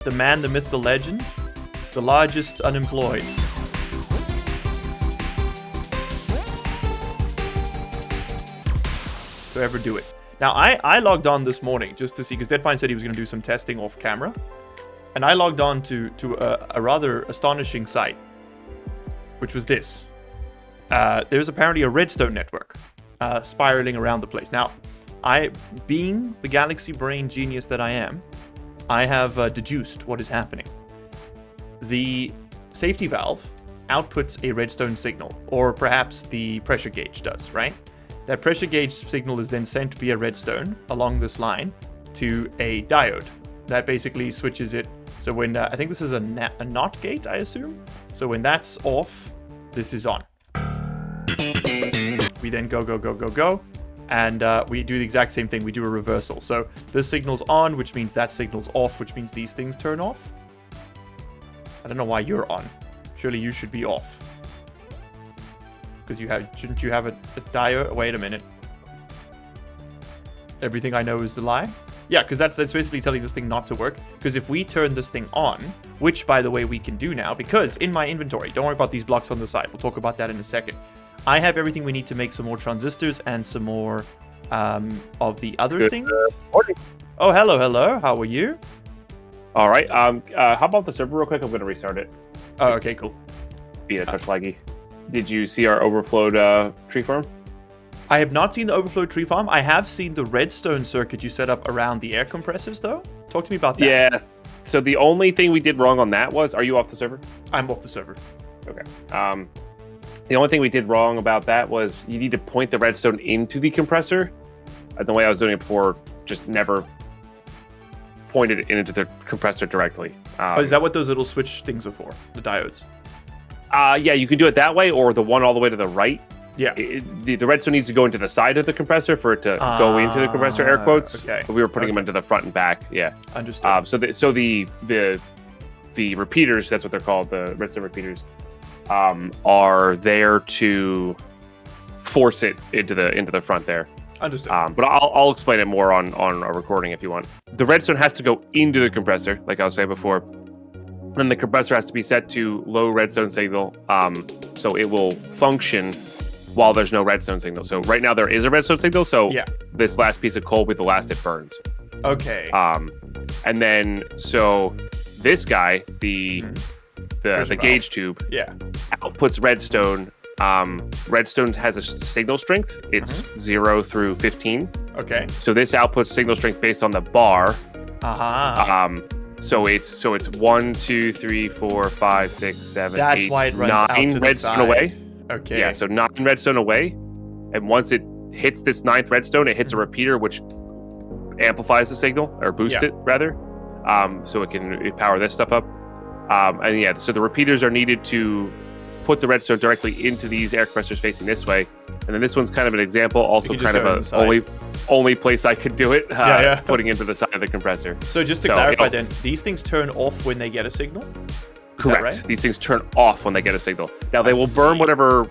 The man, the myth, the legend. The largest unemployed. To ever do it. Now, I logged on this morning just to see, because Deadfine said he was going to do some testing off camera. And I logged on to a rather astonishing site, which was this. There's apparently a redstone network spiraling around the place. Now, being the galaxy brain genius that I am, I have deduced what is happening. The safety valve outputs a redstone signal, or perhaps the pressure gauge does, right? That pressure gauge signal is then sent via redstone along this line to a diode. That basically switches it. So when, I think this is a NOT gate, I assume. So when that's off, this is on. We then go. And we do the exact same thing. We do a reversal. So this signal's on, which means that signal's off, which means these things turn off. I don't know why you're on. Surely you should be off. Because shouldn't you have a diode? Wait a minute. Everything I know is a lie? Yeah, because that's basically telling this thing not to work. Because if we turn this thing on, which, by the way, we can do now, because in my inventory, don't worry about these blocks on the side. We'll talk about that in a second. I have everything we need to make some more transistors and some more of the other things. Oh, hello. How are you? All right. How about the server real quick? I'm going to restart it. Oh, okay, cool. Being a touch laggy. Did you see our overflowed tree farm? I have not seen the overflow tree farm. I have seen the redstone circuit you set up around the air compressors, though. Talk to me about that. Yeah. So the only thing we did wrong on that was, are you off the server? I'm off the server. Okay. The only thing we did wrong about that was you need to point the redstone into the compressor. The way I was doing it before, just never pointed it into the compressor directly. Is that what those little switch things are for? The diodes? Yeah, you can do it that way, or the one all the way to the right. Yeah. The redstone needs to go into the side of the compressor for it to go into the compressor, air quotes. Okay. But we were putting them into the front and back. Yeah. Understood. So the repeaters, that's what they're called, the redstone repeaters, are there to force it into the front there. Understood. But I'll explain it more on a recording if you want. The redstone has to go into the compressor, like I was saying before. Then the compressor has to be set to low redstone signal, so it will function while there's no redstone signal. So right now there is a redstone signal, so yeah. This last piece of coal will be the last it burns. Okay. And then so this guy, the gauge tube, yeah, outputs redstone. Redstone has a signal strength. It's 0 through 15. Okay. So this outputs signal strength based on the bar. So it's 1, 2, 3, 4, 5, 6, 7, That's 8, why it runs 9 out to the redstone side. away. Okay. Yeah, so 9 redstone away. And once it hits this 9th redstone, it hits a repeater which amplifies the signal, or boosts it rather. So it can power this stuff up. And yeah, so the repeaters are needed to put the redstone directly into these air compressors facing this way. And then this one's kind of an example, also kind of a only place I could do it, putting into the side of the compressor. So just to clarify then, these things turn off when they get a signal? Correct. Right? These things turn off when they get a signal. Now they will burn whatever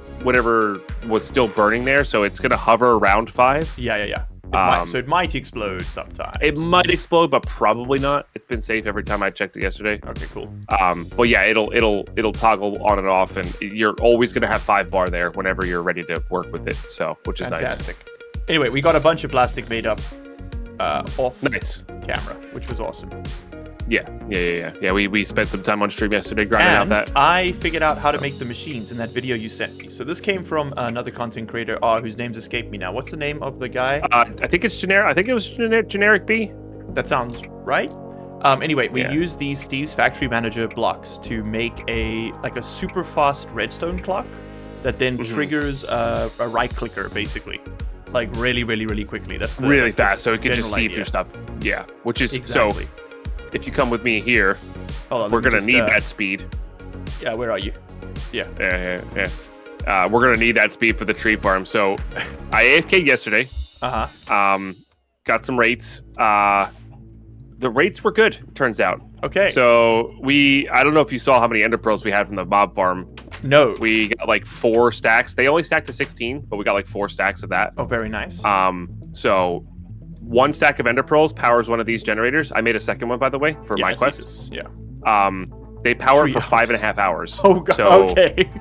was still burning there, so it's going to hover around 5. Yeah. So it might explode sometimes. It might explode, but probably not. It's been safe every time I checked it yesterday. Okay, cool. But yeah, it'll toggle on and off, and you're always going to have 5 bar there whenever you're ready to work with it. So, which is fantastic. Nice. Anyway, we got a bunch of plastic made up off camera, which was awesome. Yeah. We spent some time on stream yesterday grinding out that. I figured out how to make the machines in that video you sent me. So this came from another content creator whose name's escaped me now. What's the name of the guy? I think it's generic. I think it was generic B. That sounds right. Anyway, we used these Steve's Factory Manager blocks to make a super fast redstone clock that then triggers a right clicker, basically. Like really, really, really quickly. That's really fast, so it can just see idea. Through stuff. Yeah, which is exactly. So. If you come with me here, we're going to need that speed. Yeah, where are you? Yeah. We're going to need that speed for the tree farm. So I AFK'd yesterday. Got some rates. The rates were good, turns out. Okay. So I don't know if you saw how many ender pearls we had from the mob farm. No. We got like 4 stacks. They only stacked to 16, but we got like 4 stacks of that. Oh, very nice. So one stack of ender pearls powers one of these generators. I made a second one, by the way, for my quest. Yeah. They power it for 3 5.5 hours. Oh god. So, okay.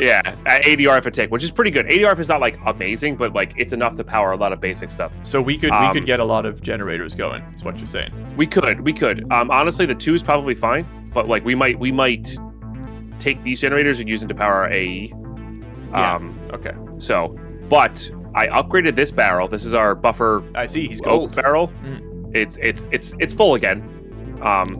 yeah, at 80 RF a tick, which is pretty good. 80 RF is not like amazing, but like it's enough to power a lot of basic stuff. So we could get a lot of generators going. Is what you're saying? We could. Honestly, the 2 is probably fine, but like we might take these generators and use them to power our AE. Okay. So, but I upgraded this barrel. This is our buffer. I see. He's gold barrel. It's full again.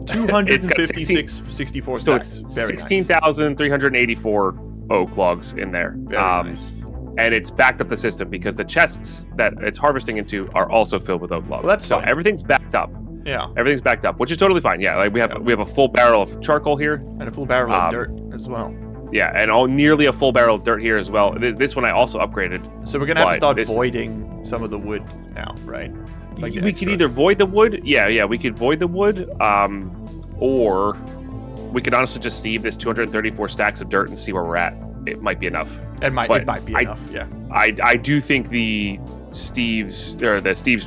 256, 64 so stacks. it's Very 16,384 oak logs in there. Very nice. And it's backed up the system because the chests that it's harvesting into are also filled with oak logs. Well, that's so fine. Everything's backed up. Yeah. Everything's backed up, which is totally fine. Yeah, like we have a full barrel of charcoal here. And a full barrel of dirt as well. Yeah, and nearly a full barrel of dirt here as well. This one I also upgraded. So we're going to have to start voiding some of the wood now, right? Like we could either void the wood. Yeah, we could void the wood. Or we could honestly just sieve this 234 stacks of dirt and see where we're at. It might be enough. It might be enough, yeah. I do think the Steve's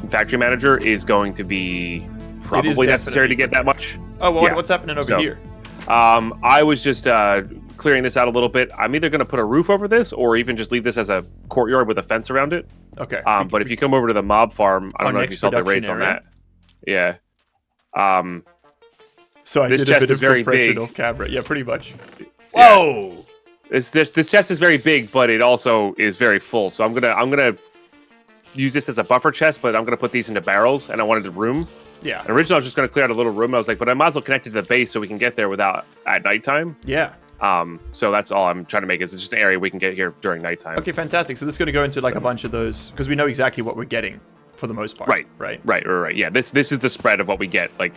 factory manager is going to be probably necessary to get that much. Oh, well, what's happening over here? I was just clearing this out a little bit. I'm either going to put a roof over this or even just leave this as a courtyard with a fence around it. Okay. But if you come over to the mob farm, I don't know if you saw the rates on that. Yeah. So I this did a chest bit is of very compression big. Off camera. Yeah, pretty much. Yeah. Whoa! This chest is very big, but it also is very full. So I'm gonna use this as a buffer chest, but I'm gonna put these into barrels, and I wanted room. Yeah. And originally I was just gonna clear out a little room. I was like, but I might as well connect it to the base so we can get there without at nighttime. Yeah. So that's all I'm trying to make is just an area we can get here during nighttime. Okay, fantastic. So this is gonna go into like a bunch of those because we know exactly what we're getting for the most part. Right. Yeah. This is the spread of what we get. Like.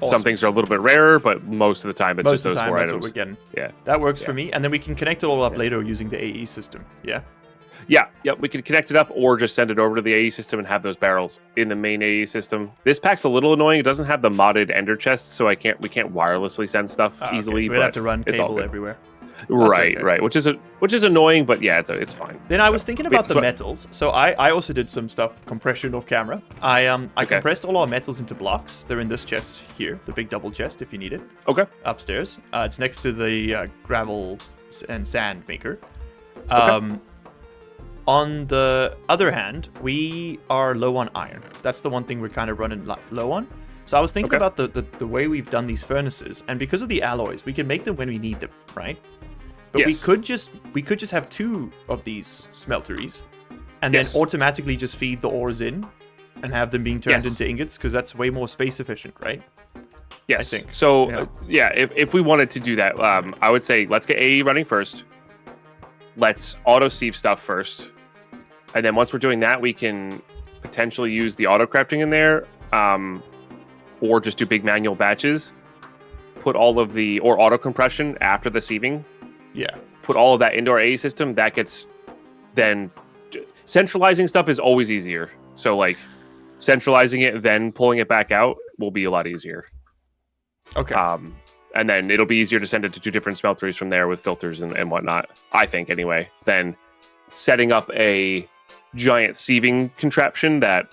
Awesome. Some things are a little bit rarer, but most of the time it's just those 4 that's items. what we're getting. Yeah. That works for me. And then we can connect it all up later using the AE system. Yeah. Yeah. We can connect it up or just send it over to the AE system and have those barrels in the main AE system. This pack's a little annoying. It doesn't have the modded ender chests, so we can't wirelessly send stuff easily. So we'd have to run cable everywhere. Right. Which is annoying, but yeah, it's fine. Then I was thinking about the metals. So I also did some stuff compression off camera. I compressed all our metals into blocks. They're in this chest here, the big double chest if you need it. Okay. Upstairs. It's next to the gravel and sand maker. Okay. On the other hand, we are low on iron. That's the one thing we're kind of running low on. So I was thinking about the way we've done these furnaces, and because of the alloys, we can make them when we need them, right? But we could just have 2 of these smelteries, and then automatically just feed the ores in, and have them being turned into ingots, because that's way more space efficient, right? Yes. I think. So if we wanted to do that, I would say let's get AE running first. Let's auto sieve stuff first, and then once we're doing that, we can potentially use the auto crafting in there. Or just do big manual batches. Put all of the auto compression after the sieving. Yeah. Put all of that into our AE system. That gets then centralizing stuff is always easier. So like centralizing it, then pulling it back out will be a lot easier. Okay. And then it'll be easier to send it to 2 different smelteries from there with filters and whatnot. I think anyway. Then setting up a giant sieving contraption that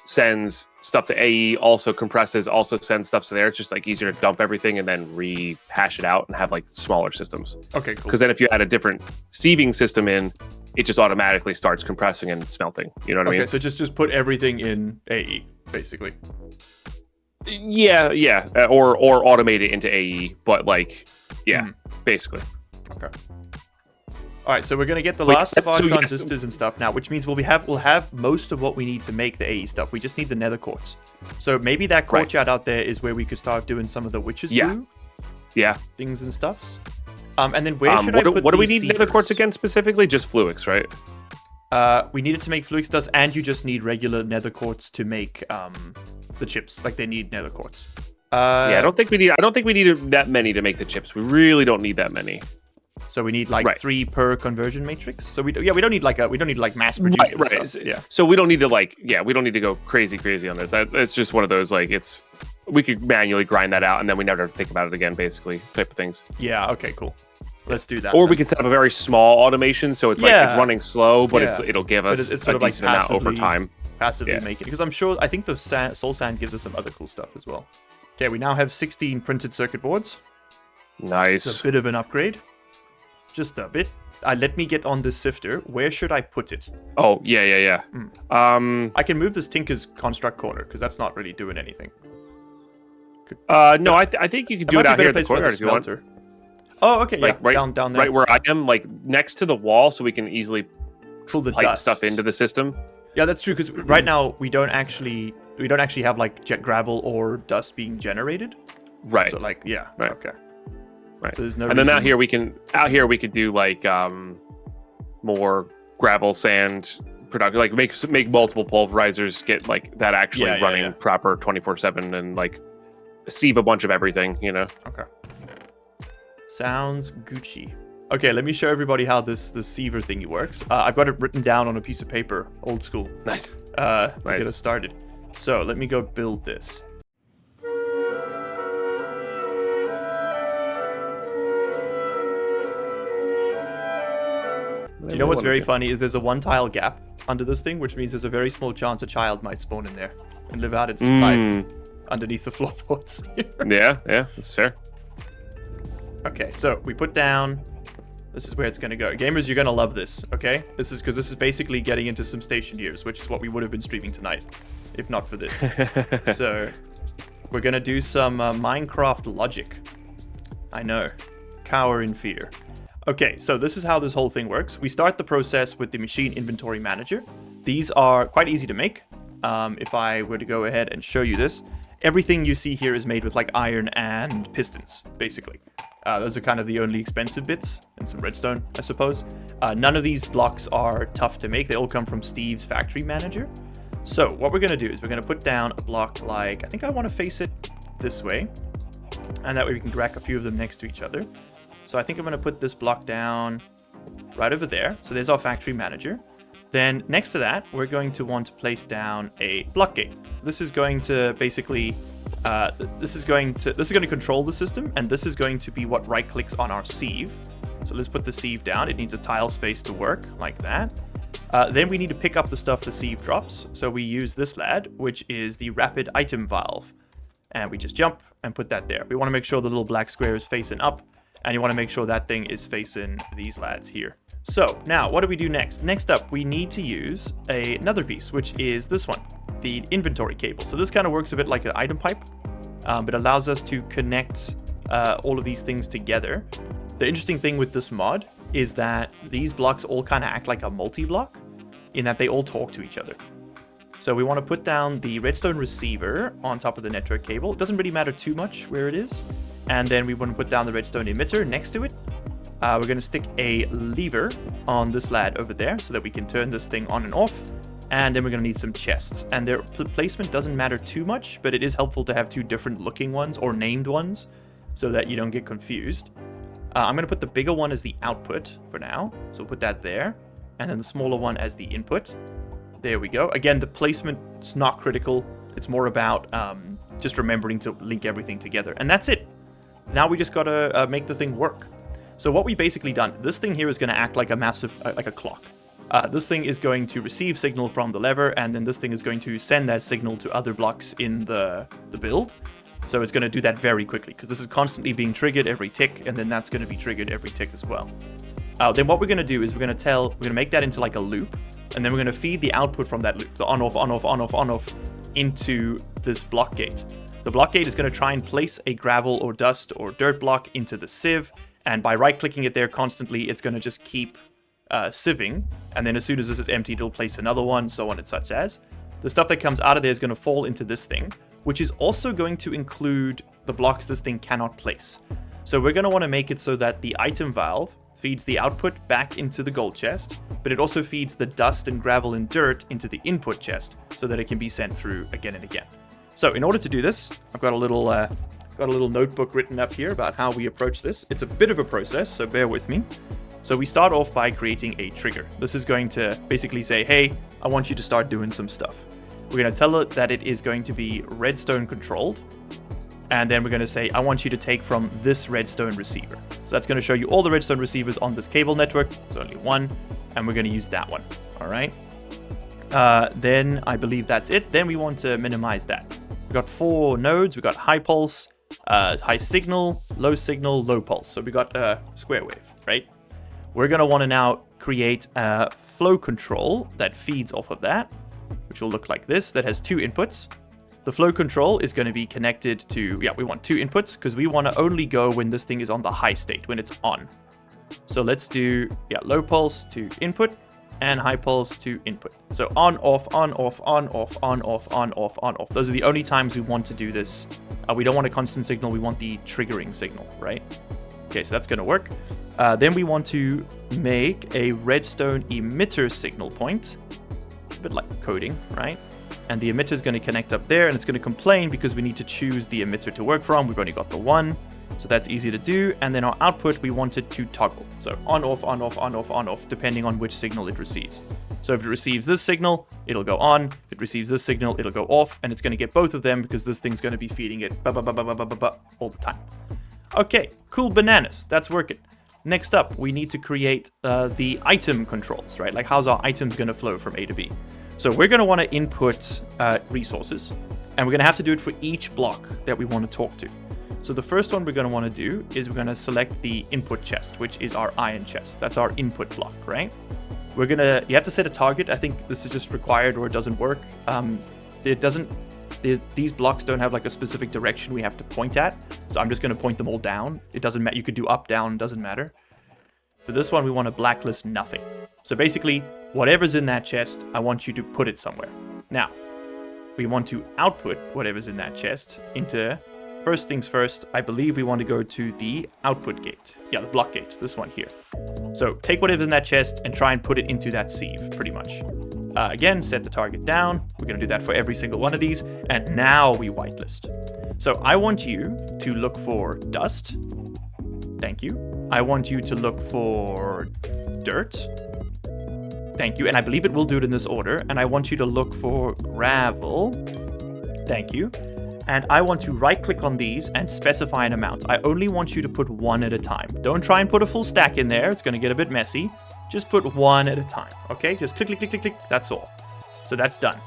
sends stuff to AE, also compresses, also sends stuff to there. It's just like easier to dump everything and then rehash it out and have like smaller systems. Okay, cool. Because then if you add a different sieving system in, it just automatically starts compressing and smelting. You know what I mean? Okay, so just put everything in AE, basically. Yeah. Or automate it into AE, but like, basically. Okay. All right, so we're gonna get the last of our transistors and stuff now, which means we'll have most of what we need to make the AE stuff. We just need the nether quartz. So maybe that courtyard out there is where we could start doing some of the witches brew things and stuffs. And then where should I put what do we need sievers? nether quartz again specifically? Just fluix, right? We need it to make fluix dust, and you just need regular nether quartz to make the chips. Like they need nether quartz. I don't think we need that many to make the chips. We really don't need that many. So we need like 3 per conversion matrix. So we don't need like mass produce. Right. Stuff. Yeah. So we don't need to go crazy on this. It's just one of those like we could manually grind that out and then we never think about it again, basically type of things. Yeah. Okay. Cool. Let's do that. Or we could set up a very small automation so it's like it's running slow, but it'll give us it's a decent amount over time. passively make it. Because I think the soul sand gives us some other cool stuff as well. Okay, we now have 16 printed circuit boards. Nice. It's a bit of an upgrade. Just a bit. Let me get on this sifter. Where should I put it? Oh, yeah. I can move this Tinker's construct corner, because that's not really doing anything. No, I think you can do it out here in the courtyard if you want. Oh, okay, like, yeah, down there. Right where I am, like next to the wall, so we can easily pull the pipe stuff into the system. Yeah, that's true, because right now we don't actually have like gravel or dust being generated. Right. So like, yeah. Right. Okay. Right. So there's no and then out here we could do like more gravel sand production, like make multiple pulverizers, get like that actually running proper 24/7, and like sieve a bunch of everything, you know. Okay. Sounds Gucci. Okay, let me show everybody how this siever thingy works. I've got it written down on a piece of paper, old school. Nice. To get us started. So let me go build this. Do you know what's very funny is there's a 1 tile gap under this thing, which means there's a very small chance a child might spawn in there and live out its life underneath the floorboards. Yeah, that's fair. Okay, so we put down. This is where it's going to go. Gamers, you're going to love this, okay? This is basically getting into some station years, which is what we would have been streaming tonight, if not for this. So we're going to do some Minecraft logic. I know. Cower in fear. Okay, so this is how this whole thing works. We start the process with the machine inventory manager. These are quite easy to make. If I were to go ahead and show you this, everything you see here is made with like iron and pistons, basically. Those are kind of the only expensive bits, and some redstone, I suppose. None of these blocks are tough to make. They all come from Steve's factory manager. So what we're going to do is we're going to put down a block like, I think I want to face it this way. And that way we can rack a few of them next to each other. So I think I'm going to put this block down right over there. So there's our factory manager. Then next to that, we're going to want to place down a block gate. This is going to basically, this is going to control the system, and this is going to be what right clicks on our sieve. So let's put the sieve down. It needs a tile space to work like that. Then we need to pick up the stuff the sieve drops. So we use this lad, which is the rapid item valve. And we just jump and put that there. We want to make sure the little black square is facing up. And you want to make sure that thing is facing these lads here. So now what do we do next? Next up, we need to use another piece, which is this one, the inventory cable. So this kind of works a bit like an item pipe, but allows us to connect all of these things together. The interesting thing with this mod is that these blocks all kind of act like a multi-block in that they all talk to each other. So we want to put down the redstone receiver on top of the network cable. It doesn't really matter too much where it is. And then we want to put down the redstone emitter next to it. We're going to stick a lever on this lad over there so that we can turn this thing on and off. And then we're going to need some chests. And their placement doesn't matter too much, but it is helpful to have 2 different looking ones or named ones so that you don't get confused. I'm going to put the bigger one as the output for now. So we'll put that there. And then the smaller one as the input. There we go. Again, the placement's not critical. It's more about just remembering to link everything together. And that's it. Now we just gotta make the thing work. So what we basically done, this thing here is going to act like a massive, like a clock. This thing is going to receive signal from the lever, and then this thing is going to send that signal to other blocks in the build. So it's going to do that very quickly, because this is constantly being triggered every tick, and then that's going to be triggered every tick as well. Then what we're going to do is we're going to make that into like a loop, and then we're going to feed the output from that loop, the on-off, on-off, on-off, on-off, into this block gate. The block gate is going to try and place a gravel or dust or dirt block into the sieve, and by right-clicking it there constantly, it's going to just keep sieving, and then as soon as this is empty, it'll place another one, so on and such as. The stuff that comes out of there is going to fall into this thing, which is also going to include the blocks this thing cannot place. So we're going to want to make it so that the item valve feeds the output back into the gold chest, but it also feeds the dust and gravel and dirt into the input chest so that it can be sent through again and again. So in order to do this, I've got a little notebook written up here about how we approach this. It's a bit of a process, so bear with me. So we start off by creating a trigger. This is going to basically say, hey, I want you to start doing some stuff. We're going to tell it that it is going to be redstone controlled. And then we're going to say, I want you to take from this redstone receiver. So that's going to show you all the redstone receivers on this cable network. There's only one, and we're going to use that one. All right. Then I believe that's it. Then we want to minimize that. We've got 4 nodes. We've got high pulse, high signal, low pulse. So we got a square wave, right? We're going to want to now create a flow control that feeds off of that, which will look like this, that has 2 inputs. The flow control is going to be connected to, we want 2 inputs because we want to only go when this thing is on the high state, when it's on. So let's do, low pulse to input and high pulse to input. So on, off, on, off, on, off, on, off, on, off, on, off. Those are the only times we want to do this. We don't want a constant signal. We want the triggering signal, right? Okay, so that's going to work. Then we want to make a redstone emitter signal point. A bit like coding, right? And the emitter is going to connect up there, and it's going to complain because we need to choose the emitter to work from. We've only got the one, so that's easy to do. And then our output, we want it to toggle. So on, off, on, off, on, off, on, off, depending on which signal it receives. So if it receives this signal, it'll go on. If it receives this signal, it'll go off, and it's going to get both of them because this thing's going to be feeding it all the time. Okay, cool bananas. That's working. Next up, we need to create the item controls, right? Like how's our items going to flow from A to B? So we're going to want to input resources, and we're going to have to do it for each block that we want to talk to. So the first one we're going to want to do is we're going to select the input chest, which is our iron chest. That's our input block, right? You have to set a target. I think this is just required or it doesn't work. These blocks don't have like a specific direction we have to point at. So I'm just going to point them all down. It doesn't matter. You could do up, down, doesn't matter. For this one, we want to blacklist nothing. So basically, whatever's in that chest, I want you to put it somewhere. Now, we want to output whatever's in that chest into, first things first, I believe we want to go to the output gate. Yeah, the block gate, this one here. So take whatever's in that chest and try and put it into that sieve, pretty much. Again, set the target down. We're going to do that for every single one of these. And now we whitelist. So I want you to look for dust. Thank you. I want you to look for dirt. Thank you. And I believe it will do it in this order. And I want you to look for gravel. Thank you. And I want to right click on these and specify an amount. I only want you to put one at a time. Don't try and put a full stack in there. It's going to get a bit messy. Just put one at a time. Okay, just click, click, click, click, click. That's all. So that's done.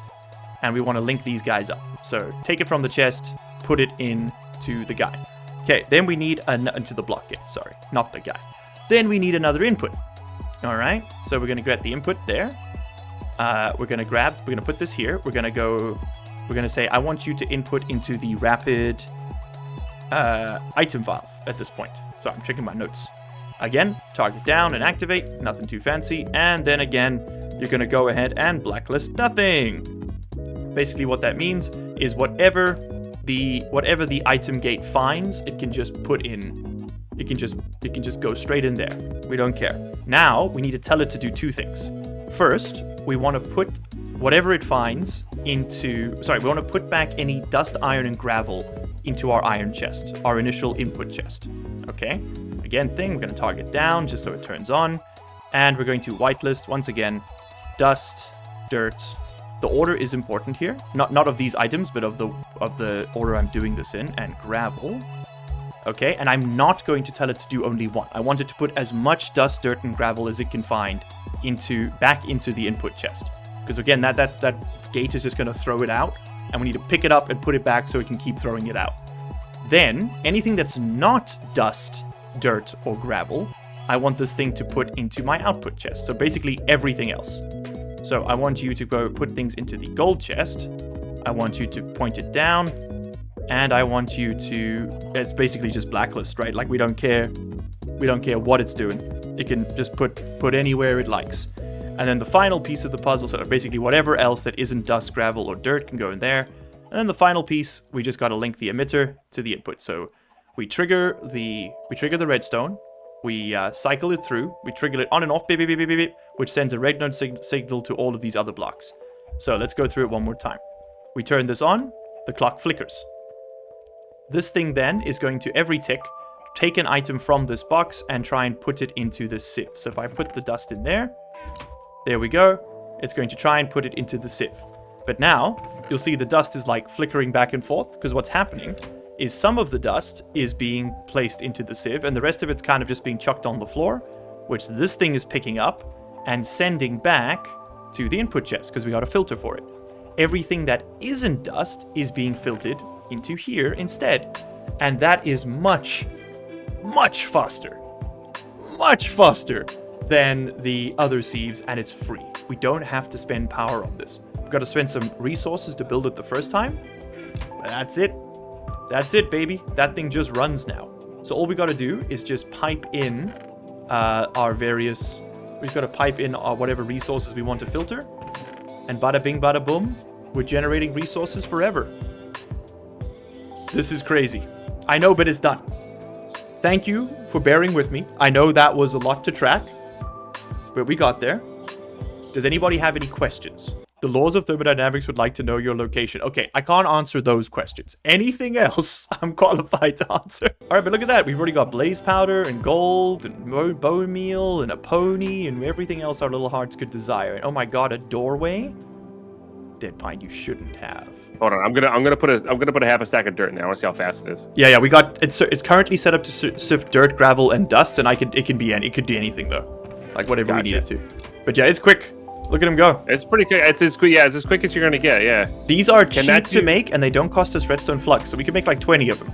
And we want to link these guys up. So take it from the chest, put it into the guy. Okay, then we need into the block gate. Sorry, not the guy. Then we need another input. All right, so we're going to get the input there. We're going to put this here. We're going to say, I want you to input into the rapid item valve at this point. So I'm checking my notes. Again, target down and activate, nothing too fancy. And then again, you're going to go ahead and blacklist nothing. Basically what that means is whatever the item gate finds, it can just put in. It can just go straight in there. We don't care. Now we need to tell it to do 2 things. First, we want to put whatever it finds we want to put back any dust, iron, and gravel into our iron chest, our initial input chest. Okay? Again, we're going to target down just so it turns on. And we're going to whitelist, once again, dust, dirt. The order is important here. Not of these items, but of the order I'm doing this in, and gravel. Okay, and I'm not going to tell it to do only one. I want it to put as much dust, dirt, and gravel as it can find back into the input chest. Because again, that gate is just going to throw it out, and we need to pick it up and put it back so it can keep throwing it out. Then, anything that's not dust, dirt, or gravel, I want this thing to put into my output chest. So basically everything else. So I want you to go put things into the gold chest. I want you to point it down. And I want you to, it's basically just blacklist, right? Like we don't care what it's doing. It can just put anywhere it likes. And then the final piece of the puzzle, so basically whatever else that isn't dust, gravel, or dirt can go in there. And then the final piece, we just got to link the emitter to the input. So we trigger the redstone, we cycle it through, we trigger it on and off, beep, beep, beep, beep, beep, which sends a red node signal to all of these other blocks. So let's go through it one more time. We turn this on, the clock flickers. This thing then is going to every tick take an item from this box and try and put it into this sieve. So if I put the dust in there we go. It's going to try and put it into the sieve. But now you'll see the dust is like flickering back and forth because what's happening is some of the dust is being placed into the sieve and the rest of it's kind of just being chucked on the floor, which this thing is picking up and sending back to the input chest because we got a filter for it. Everything that isn't dust is being filtered into here instead. And that is much, much faster. Much faster than the other sieves, and it's free. We don't have to spend power on this. We've got to spend some resources to build it the first time. But that's it. That's it, baby. That thing just runs now. So all we got to do is just pipe in our various... We've got to pipe in our whatever resources we want to filter. And bada bing, bada boom. We're generating resources forever. This is crazy. I know, but it's done. Thank you for bearing with me. I know that was a lot to track, but we got there. Does anybody have any questions? The laws of thermodynamics would like to know your location. Okay, I can't answer those questions. Anything else, I'm qualified to answer. All right, but look at that. We've already got blaze powder and gold and bone meal and a pony and everything else our little hearts could desire. And oh my god, a doorway? Dead pine, you shouldn't have. Hold on, I'm gonna put a half a stack of dirt in there. I want to see how fast it is. Yeah, we got it's currently set up to sift dirt, gravel, and dust, and it could be anything though, like whatever we need it to. But yeah, it's quick. Look at him go. It's pretty quick. It's as quick. Yeah, it's as quick as you're gonna get. Yeah. These are cheap to make, and they don't cost us redstone flux, so we can make like 20 of them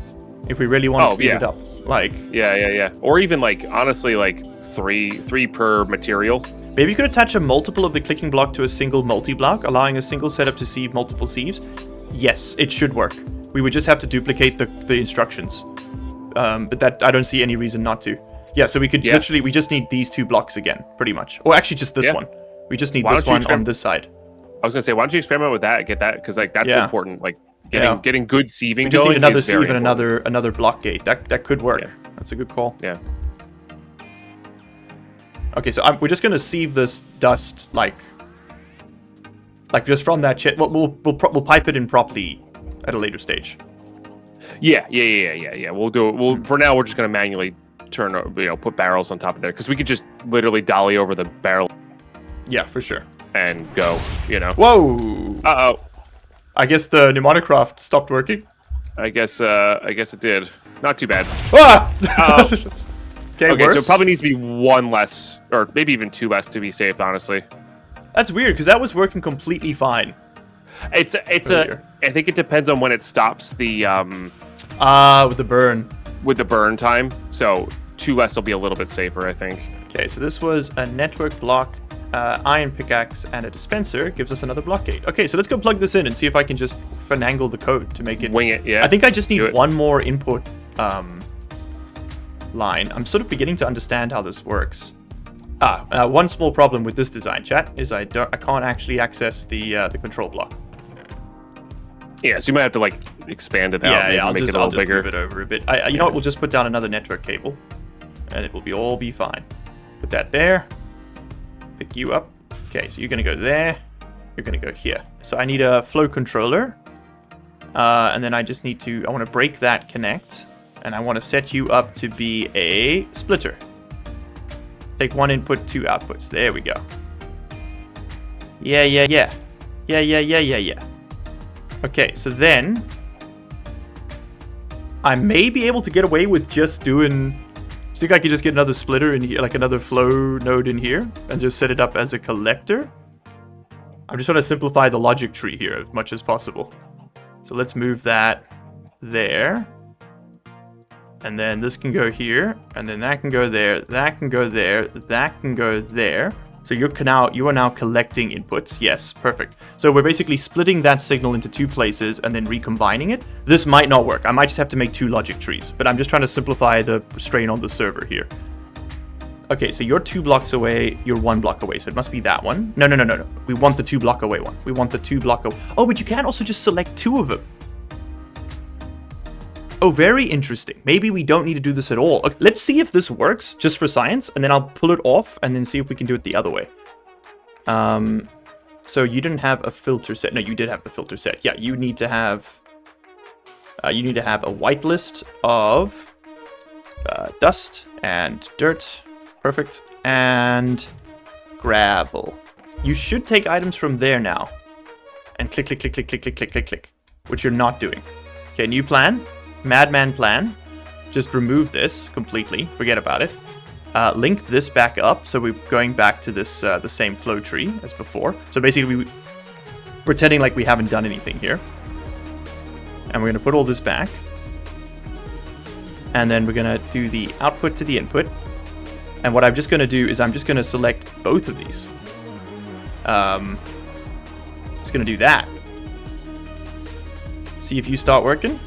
if we really want to speed it up. Like. Yeah. Or even like honestly, like three per material. Maybe you could attach a multiple of the clicking block to a single multi-block, allowing a single setup to sieve multiple sieves. Yes, it should work. We would just have to duplicate the instructions. But that I don't see any reason not to. Yeah, so we could literally, we just need these 2 blocks again, pretty much. Or actually just this one. We just need this one on this side. I was going to say, why don't you experiment with that, get that? Because like that's important. Like getting good sieving we just need another sieve and another block gate. That could work. Yeah. That's a good call. Yeah. Okay, so we're just gonna sieve this dust like just from that chest. We'll pipe it in properly at a later stage. Yeah. We'll do it. For now, we're just gonna manually put barrels on top of there because we could just literally dolly over the barrel. Yeah, for sure. And go. Whoa. Uh-oh. I guess the mnemonicraft stopped working. I guess it did. Not too bad. Ah! Okay, so it probably needs to be 1 less, or maybe even 2 less to be safe, honestly. That's weird, because that was working completely fine. I think it depends on when it stops the with the burn. With the burn time. So 2 less will be a little bit safer, I think. Okay, so this was a network block, iron pickaxe, and a dispenser. Gives us another block gate. Okay, so let's go plug this in and see if I can just finagle the code to make it. Wing it, yeah. I think I just need one more input line. I'm sort of beginning to understand how this works. One small problem with this design, chat, is I can't actually access the control block. Yeah, so you might have to like expand it out. Yeah, I'll make just it a little bigger. Move it over a bit. You know what? We'll just put down another network cable, and it will all be fine. Put that there. Pick you up. Okay, so you're gonna go there. You're gonna go here. So I need a flow controller, and then I just need to. I want to break that connect. And I want to set you up to be a splitter. Take 1 input, 2 outputs. There we go. Yeah. Okay, so then I may be able to get away with just doing... Do you think I could just get another splitter in here, like another flow node in here, and just set it up as a collector? I'm just trying to simplify the logic tree here as much as possible. So let's move that there. And then this can go here, and then that can go there, that can go there, that can go there. So you are now collecting inputs. Yes, perfect. So we're basically splitting that signal into 2 places and then recombining it. This might not work. I might just have to make 2 logic trees, but I'm just trying to simplify the strain on the server here. Okay, so you're 2 blocks away, you're 1 block away, so it must be that one. No. We want the 2 block away one. We want the 2 block away. Oh, but you can also just select 2 of them. Oh, very interesting. Maybe we don't need to do this at all. Okay, let's see if this works, just for science, and then I'll pull it off, and then see if we can do it the other way. So you didn't have a filter set. No, you did have the filter set. Yeah, you need to have a whitelist of dust and dirt. Perfect. And gravel. You should take items from there now. And click, which you're not doing. Okay, new plan. Madman plan. Just remove this completely. Forget about it. link this back up. So we're going back to this the same flow tree as before. So basically, we're pretending like we haven't done anything here. And we're going to put all this back. And then we're going to do the output to the input. And what I'm just going to do is I'm just going to select both of these. Just going to do that. See if you start working.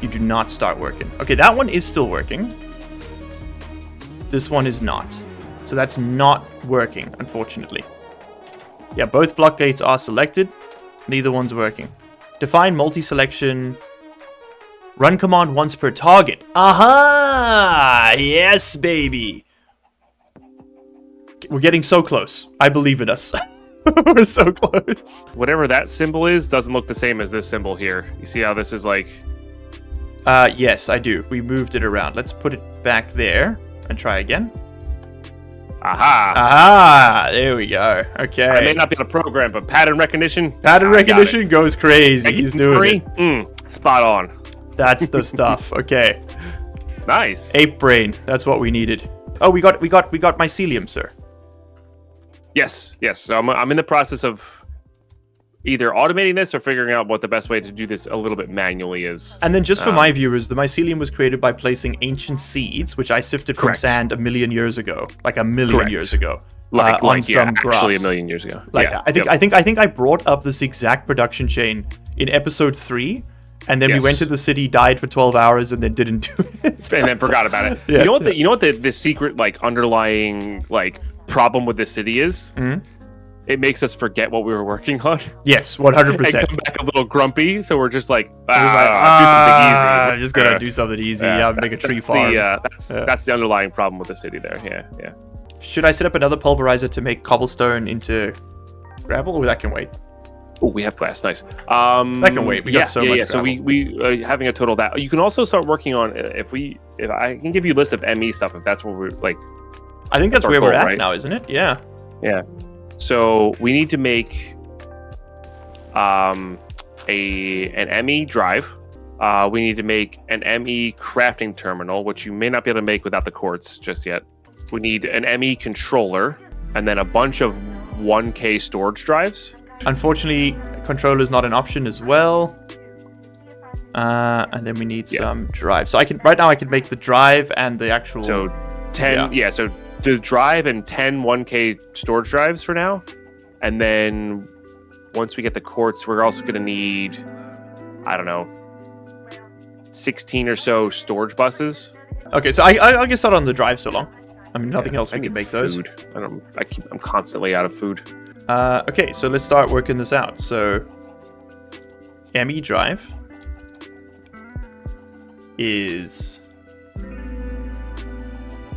You do not start working. Okay, that one is still working. This one is not. So that's not working, unfortunately. Yeah, both block gates are selected. Neither one's working. Define multi-selection. Run command once per target. Aha! Yes, baby. We're getting so close. I believe in us. We're so close. Whatever that symbol is doesn't look the same as this symbol here. You see how this is like... Yes, I do. We moved it around. Let's put it back there and try again. Aha! Aha! There we go. Okay. I may not be able to program, but pattern recognition... Pattern recognition goes crazy. He's doing it. Spot on. That's the stuff. Okay. Nice. Ape brain. That's what we needed. Oh, we got mycelium, sir. Yes. So I'm in the process of either automating this or figuring out what the best way to do this a little bit manually is. And then just for my viewers, the mycelium was created by placing ancient seeds, which I sifted from sand 1 million years ago. Like 1 million years ago. On some grass. Actually 1 million years ago. Like I think I brought up this exact production chain in episode 3. And then we went to the city, died for 12 hours, and then didn't do it. And then forgot about it. Yes. You know what the secret like underlying like problem with this city is? Mm-hmm. It makes us forget what we were working on. Yes, 100%. And come back a little grumpy, so we're just like, do something easy. I'm just gonna do something easy. Make a tree farm. That's the underlying problem with the city there. Yeah. Should I set up another pulverizer to make cobblestone into gravel, or that can wait? Oh, we have glass. Nice. That can wait. We got so much. Yeah. So we having a total of that. You can also start working on if I can give you a list of ME stuff if that's what we're like. I think that's where we're at now, isn't it? Yeah. Yeah. So we need to make an ME drive. We need to make an ME crafting terminal, which you may not be able to make without the quartz just yet. We need an ME controller, and then a bunch of 1K storage drives. Unfortunately, controller is not an option as well. And then we need some drive. So I can make the drive and the actual. So 10. Yeah. So the drive and 10 1K storage drives for now, and then once we get the quartz, we're also going to need, I don't know, 16 or so storage buses. Okay, so I'll get started on the drive so long. I mean, nothing else. We can make those. I'm constantly out of food. Okay, so let's start working this out. So, ME drive is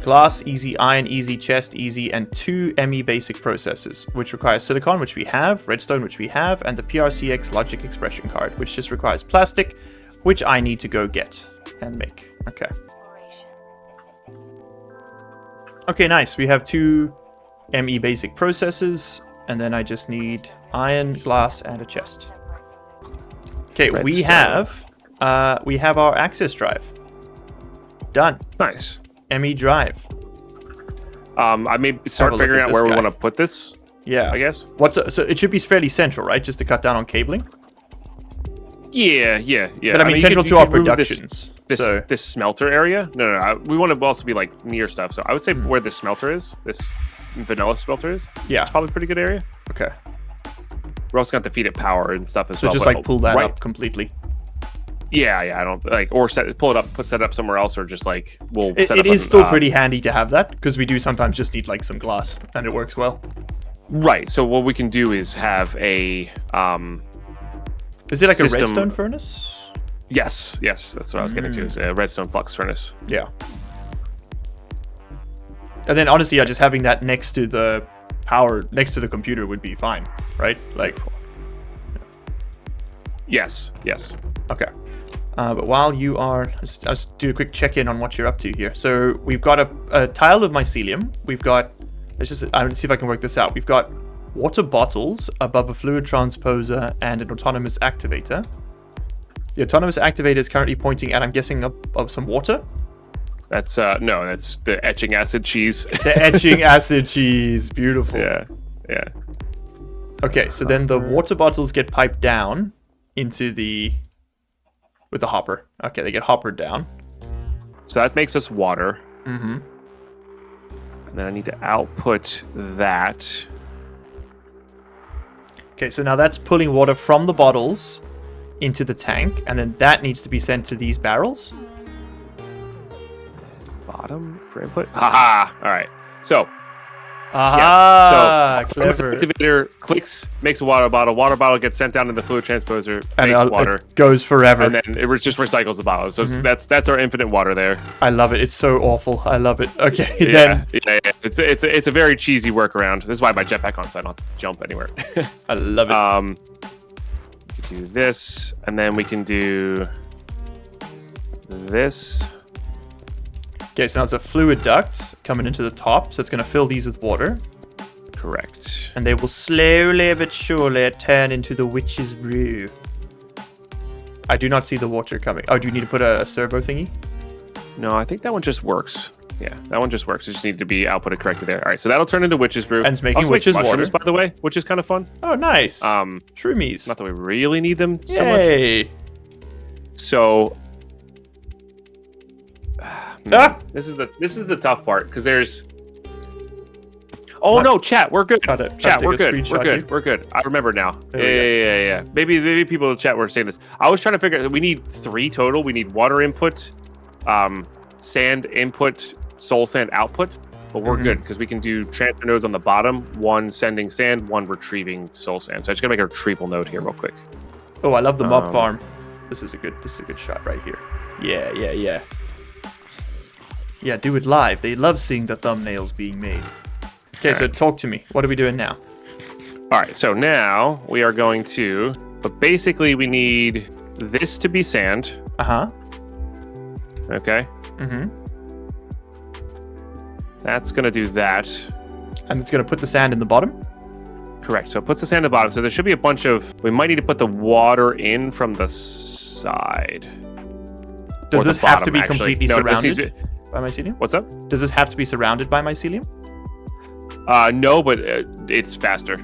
glass, easy, iron, easy, chest, easy, and 2 ME basic processors, which require silicon, which we have, redstone, which we have, and the PRCX logic expression card, which just requires plastic, which I need to go get and make. Okay. Okay, nice. We have 2 ME basic processors. And then I just need iron, glass, and a chest. Okay, we have our access drive. Done. Nice. ME drive. I may start figuring out where we want to put this. Yeah, I guess. So it should be fairly central, right? Just to cut down on cabling. Yeah. But I mean central to our productions. This smelter area. No. We want to also be like near stuff. So I would say where the smelter is. This vanilla smelter is. Yeah, it's probably a pretty good area. Okay. We're also going to have to feed it power and stuff as well. So just like pull that up completely. Yeah. I don't like or set it up somewhere else, or just like we'll. It is still pretty handy to have that because we do sometimes just need like some glass and it works well. Right. So what we can do is have a. Is it like a redstone furnace? Yes. That's what I was getting to. Is a redstone flux furnace. Yeah. And then honestly, just having that next to the computer would be fine, right? Like. Yes. Okay. But while you are, let's do a quick check-in on what you're up to here. So we've got a tile of mycelium. We've got, let's see if I can work this out. We've got water bottles above a fluid transposer and an autonomous activator. The autonomous activator is currently pointing at, I'm guessing, up some water. That's no, that's the etching acid cheese. The etching acid cheese. Beautiful. Yeah. Yeah. Okay, so then the water bottles get piped down into with the hopper. Okay, they get hoppered down. So that makes us water. Mm-hmm. And then I need to output that. Okay, so now that's pulling water from the bottles into the tank, and then that needs to be sent to these barrels. Bottom for input. Haha. All right. So. Aha! Yes. So Clever. activator clicks, makes a water bottle. Water bottle gets sent down to the fluid transposer, makes water. It goes forever. And then it just recycles the bottle. So that's our infinite water there. I love it. It's so awful. I love it. Okay, Yeah, then. yeah. It's a very cheesy workaround. This is why I have my jetpack on, so I don't have to jump anywhere. I love it. We can do this, and then we can do this. Okay, so now it's a fluid duct coming into the top, so it's going to fill these with water. Correct. And they will slowly but surely turn into the witch's brew. I do not see the water coming. Oh, do you need to put a servo thingy? No, I think that one just works. Yeah, that one just works. It just needs to be outputted correctly there. All right, so that'll turn into witch's brew. And it's making also witch's mushrooms, water. by the way, which is kind of fun. Oh, nice. Shroomies. Shroomies. Not that we really need them so Yay. much. So this is the tough part because there's. Oh no, chat, we're good. Chat, we're good. We're good. I remember now. Yeah. Maybe people in chat were saying this. I was trying to figure out. We need 3 total. We need water input, sand input, soul sand output. But we're good because we can do transfer nodes on the bottom. 1 sending sand, 1 retrieving soul sand. So I just gotta make a retrieval node here real quick. Oh, I love the mob farm. This is a good shot right here. Yeah. Yeah, do it live. They love seeing the thumbnails being made. Okay, so talk to me. What are we doing now? All right, so now we are going to, but basically we need this to be sand. Uh-huh. Okay. Mm-hmm. That's going to do that. And it's going to put the sand in the bottom? Correct. So it puts the sand at the bottom. So there should be a bunch of, we might need to put the water in from the side. Does this have to be completely No, surrounded by mycelium? What's up? Does this have to be surrounded by mycelium? No, but it's faster.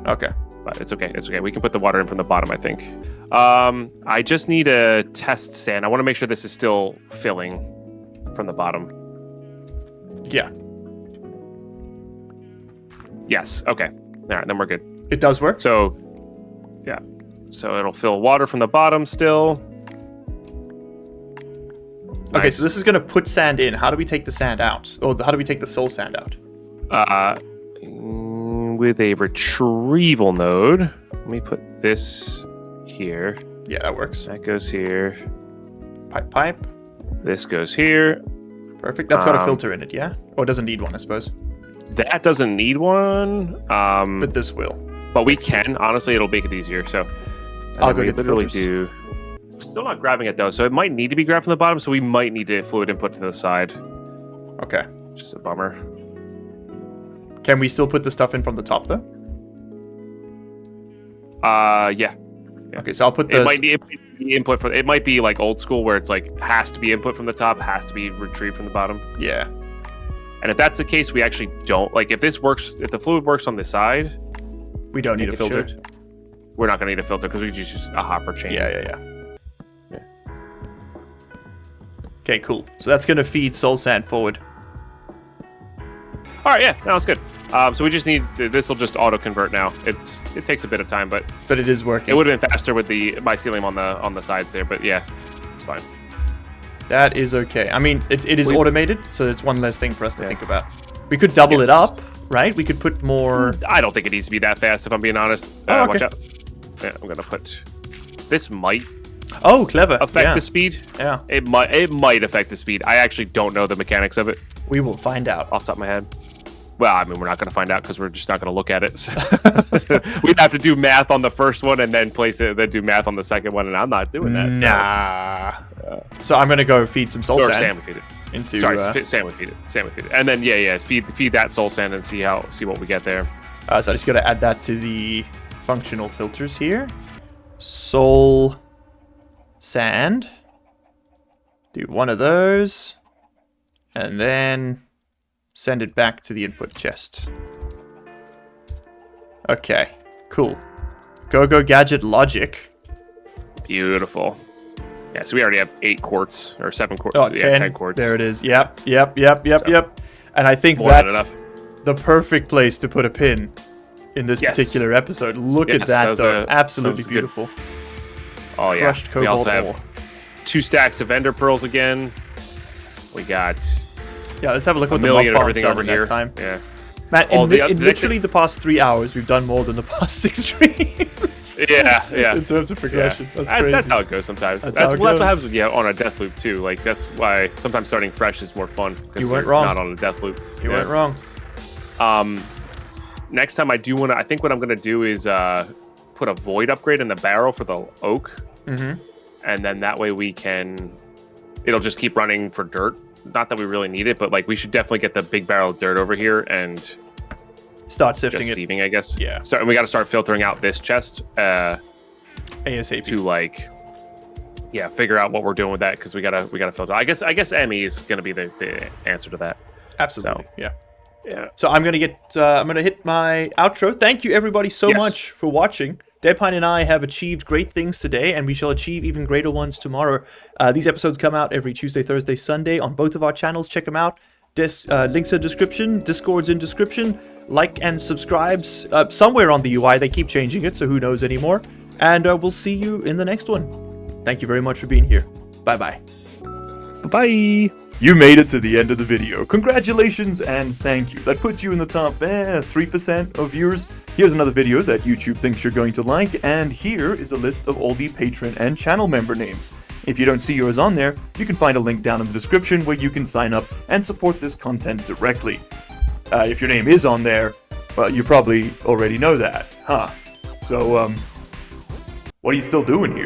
Okay. But it's okay. It's okay. We can put the water in from the bottom, I think. I just need a test sand. I want to make sure this is still filling from the bottom. Yeah. Yes. Okay. All right. Then we're good. It does work? So, yeah. So it'll fill water from the bottom still. Okay, so this is going to put sand in. How do we take the sand out? Or how do we take the soul sand out? With a retrieval node. Let me put this here. Yeah, that works. That goes here. Pipe. This goes here. Perfect. That's got a filter in it, yeah? Or it doesn't need one, I suppose. That doesn't need one. But this will. But we can. Honestly, it'll make it easier. So I'll go get the filters. do. Still not grabbing it though, so it might need to be grabbed from the bottom. So we might need to fluid input to the side. Okay. Just a bummer. Can we still put the stuff in from the top though? Yeah. Okay, so I'll put the. It might be input for. It might be like old school where it's like has to be input from the top, has to be retrieved from the bottom. Yeah. And if that's the case, we actually don't like if this works. If the fluid works on the side, we don't need a filter. We're not gonna need a filter because we just use a hopper chain. Yeah. Okay, cool. So that's going to feed soul sand forward. All right, yeah, no, that's good. So we just need this will just auto convert now. It takes a bit of time, but it is working. It would have been faster with the mycelium on the sides there, but yeah, it's fine. That is okay. I mean, it is automated, so it's one less thing for us to think about. We could double it up, right? We could put more. I don't think it needs to be that fast, if I'm being honest. Okay. Watch out. Yeah, I'm gonna put. This might. Oh, clever. Affect the speed. Yeah. It might affect the speed. I actually don't know the mechanics of it. We will find out off the top of my head. Well, I mean, we're not going to find out because we're just not going to look at it. So we'd have to do math on the first one and then then do math on the second one, and I'm not doing that. Nah. So I'm going to go feed some soul sand. Sam would feed it. Sam would feed it. And then feed that soul sand and see what we get there. So I just got to add that to the functional filters here. Soul sand. Do one of those. And then send it back to the input chest. Okay, cool. Go gadget logic. Beautiful. Yeah, so we already have 8 quartz or 7 quartz. Oh, yeah, 10. 10 quartz. There it is. Yep. And I think More that's than enough. the perfect place to put a pin in this particular episode. Look at that, though. Absolutely beautiful. Oh, yeah. Crushed We also cobalt ore. have 2 stacks of ender pearls again. We got Yeah, let's have a look a at the million mob of farms everything done over in here. that time. Yeah. Man, Oh, in the next literally the past 3 hours, we've done more than the past 6 streams. Yeah. In terms of progression. That's crazy. That's how it goes sometimes. That's how it That's goes. what happens on a death loop too. Like that's why sometimes starting fresh is more fun. You weren't you're wrong. Not on a death loop. You weren't wrong. Next time I do want to. I think what I'm going to do is put a void upgrade in the barrel for the oak, Mm-hmm. and then that way we can. It'll just keep running for dirt. Not that we really need it, but like we should definitely get the big barrel of dirt over here and Start sifting just it sieving, I guess. Yeah. So and we got to start filtering out this chest ASAP. to like, figure out what we're doing with that because we gotta filter. I guess ME is gonna be the answer to that. Absolutely. So, yeah. So I'm gonna hit my outro. Thank you everybody so Yes. much for watching. Deadpine and I have achieved great things today, and we shall achieve even greater ones tomorrow. These episodes come out every Tuesday, Thursday, Sunday on both of our channels. Check them out. Links in description. Discord's in description. Like and subscribe somewhere on the UI. They keep changing it, so who knows anymore. And we'll see you in the next one. Thank you very much for being here. Bye-bye. Bye. You made it to the end of the video. Congratulations and thank you. That puts you in the top 3% of viewers. Here's another video that YouTube thinks you're going to like, and here is a list of all the patron and channel member names. If you don't see yours on there, you can find a link down in the description where you can sign up and support this content directly. If your name is on there, well, you probably already know that, huh? So, what are you still doing here?